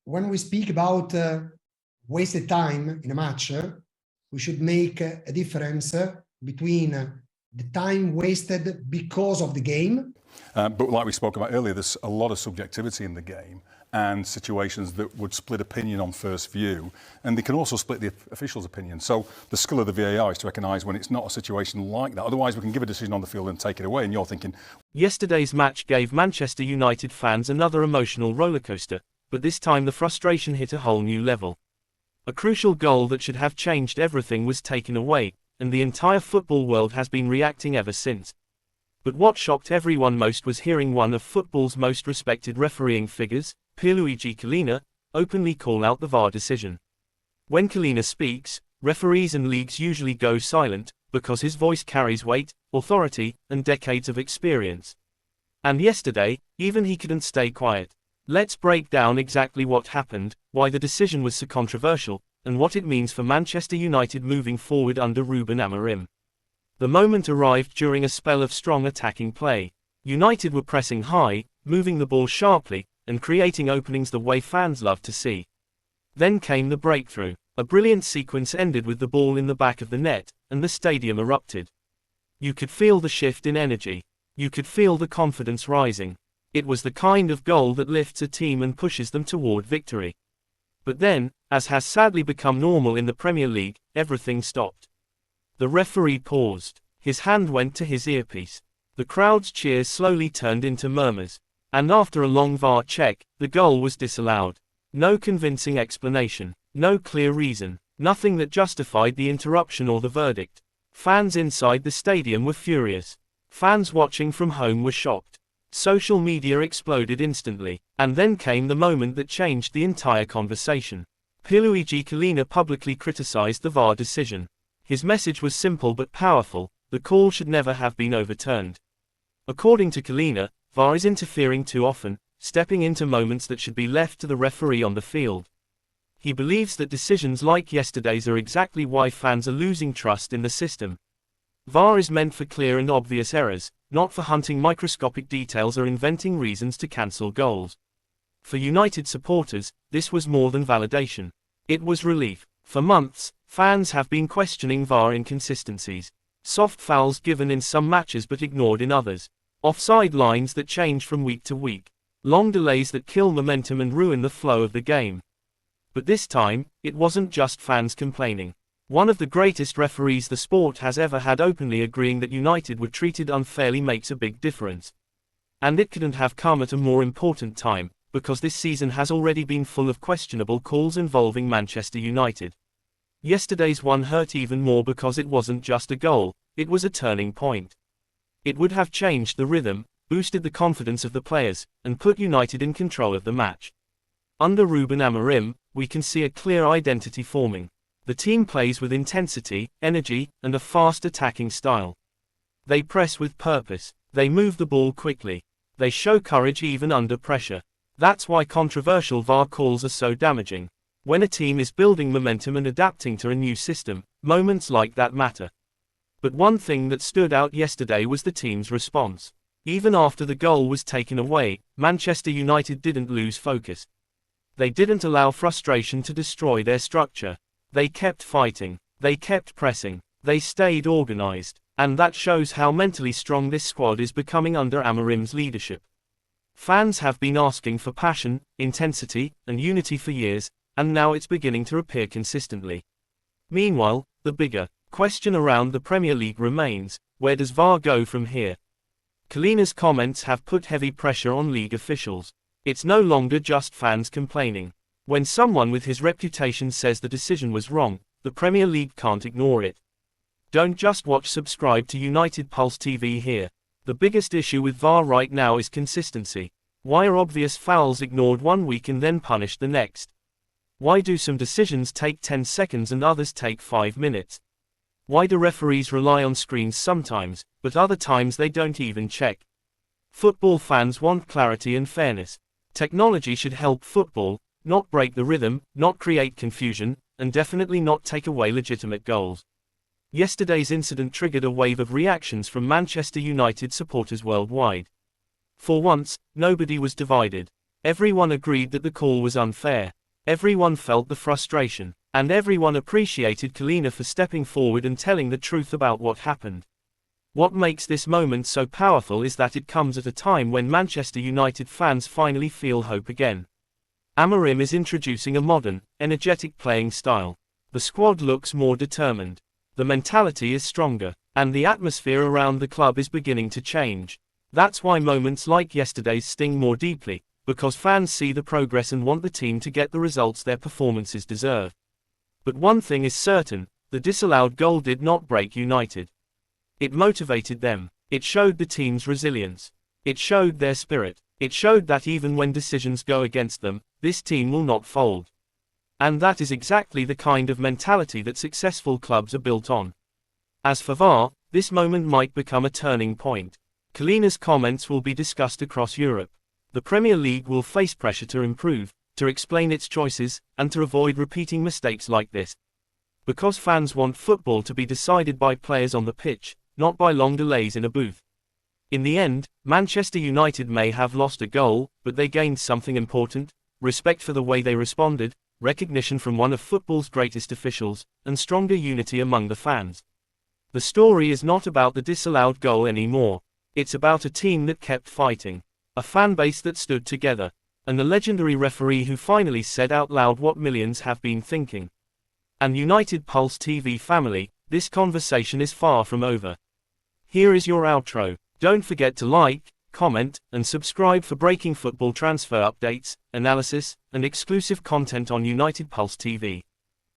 when we speak about wasted time in a match, we should make a difference between the time wasted because of the game. But like we spoke about earlier, there's a lot of subjectivity in the game and situations that would split opinion on first view, and they can also split the official's opinion. So the skill of the VAR is to recognise when it's not a situation like that. Otherwise, we can give a decision on the field and take it away, and you're thinking... Yesterday's match gave Manchester United fans another emotional rollercoaster, but this time the frustration hit a whole new level. A crucial goal that should have changed everything was taken away, and the entire football world has been reacting ever since. But what shocked everyone most was hearing one of football's most respected refereeing figures, Pierluigi Collina, openly call out the VAR decision. When Collina speaks, referees and leagues usually go silent, because his voice carries weight, authority, and decades of experience. And yesterday, even he couldn't stay quiet. Let's break down exactly what happened, why the decision was so controversial, and what it means for Manchester United moving forward under Rúben Amorim. The moment arrived during a spell of strong attacking play. United were pressing high, moving the ball sharply, and creating openings the way fans love to see. Then came the breakthrough. A brilliant sequence ended with the ball in the back of the net, and the stadium erupted. You could feel the shift in energy. You could feel the confidence rising. It was the kind of goal that lifts a team and pushes them toward victory. But then, as has sadly become normal in the Premier League, everything stopped. The referee paused. His hand went to his earpiece. The crowd's cheers slowly turned into murmurs. And after a long VAR check, the goal was disallowed. No convincing explanation. No clear reason. Nothing that justified the interruption or the verdict. Fans inside the stadium were furious. Fans watching from home were shocked. Social media exploded instantly. And then came the moment that changed the entire conversation. Pierluigi Collina publicly criticized the VAR decision. His message was simple but powerful: the call should never have been overturned. According to Collina, VAR is interfering too often, stepping into moments that should be left to the referee on the field. He believes that decisions like yesterday's are exactly why fans are losing trust in the system. VAR is meant for clear and obvious errors, not for hunting microscopic details or inventing reasons to cancel goals. For United supporters, this was more than validation. It was relief. For months, fans have been questioning VAR inconsistencies. Soft fouls given in some matches but ignored in others. Offside lines that change from week to week. Long delays that kill momentum and ruin the flow of the game. But this time, it wasn't just fans complaining. One of the greatest referees the sport has ever had openly agreeing that United were treated unfairly makes a big difference. And it couldn't have come at a more important time, because this season has already been full of questionable calls involving Manchester United. Yesterday's one hurt even more because it wasn't just a goal, it was a turning point. It would have changed the rhythm, boosted the confidence of the players, and put United in control of the match. Under Rúben Amorim, we can see a clear identity forming. The team plays with intensity, energy, and a fast attacking style. They press with purpose. They move the ball quickly. They show courage even under pressure. That's why controversial VAR calls are so damaging. When a team is building momentum and adapting to a new system, moments like that matter. But one thing that stood out yesterday was the team's response. Even after the goal was taken away, Manchester United didn't lose focus. They didn't allow frustration to destroy their structure. They kept fighting. They kept pressing. They stayed organized. And that shows how mentally strong this squad is becoming under Amorim's leadership. Fans have been asking for passion, intensity, and unity for years, and now it's beginning to appear consistently. Meanwhile, the bigger question around the Premier League remains: where does VAR go from here? Collina's comments have put heavy pressure on league officials. It's no longer just fans complaining. When someone with his reputation says the decision was wrong, the Premier League can't ignore it. Don't just watch, subscribe to United Pulse TV here. The biggest issue with VAR right now is consistency. Why are obvious fouls ignored one week and then punished the next? Why do some decisions take 10 seconds and others take 5 minutes? Why do referees rely on screens sometimes, but other times they don't even check? Football fans want clarity and fairness. Technology should help football, not break the rhythm, not create confusion, and definitely not take away legitimate goals. Yesterday's incident triggered a wave of reactions from Manchester United supporters worldwide. For once, nobody was divided. Everyone agreed that the call was unfair. Everyone felt the frustration. And everyone appreciated Collina for stepping forward and telling the truth about what happened. What makes this moment so powerful is that it comes at a time when Manchester United fans finally feel hope again. Amorim is introducing a modern, energetic playing style. The squad looks more determined. The mentality is stronger, and the atmosphere around the club is beginning to change. That's why moments like yesterday's sting more deeply, because fans see the progress and want the team to get the results their performances deserve. But one thing is certain, the disallowed goal did not break United. It motivated them. It showed the team's resilience. It showed their spirit. It showed that even when decisions go against them, this team will not fold. And that is exactly the kind of mentality that successful clubs are built on. As for VAR, this moment might become a turning point. Collina's comments will be discussed across Europe. The Premier League will face pressure to improve, to explain its choices, and to avoid repeating mistakes like this. Because fans want football to be decided by players on the pitch, not by long delays in a booth. In the end, Manchester United may have lost a goal, but they gained something important: respect for the way they responded, recognition from one of football's greatest officials, and stronger unity among the fans. The story is not about the disallowed goal anymore. It's about a team that kept fighting, a fan base that stood together, and the legendary referee who finally said out loud what millions have been thinking. And United Pulse TV family, this conversation is far from over. Here is your outro. Don't forget to like, comment, and subscribe for breaking football transfer updates, analysis, and exclusive content on United Pulse TV.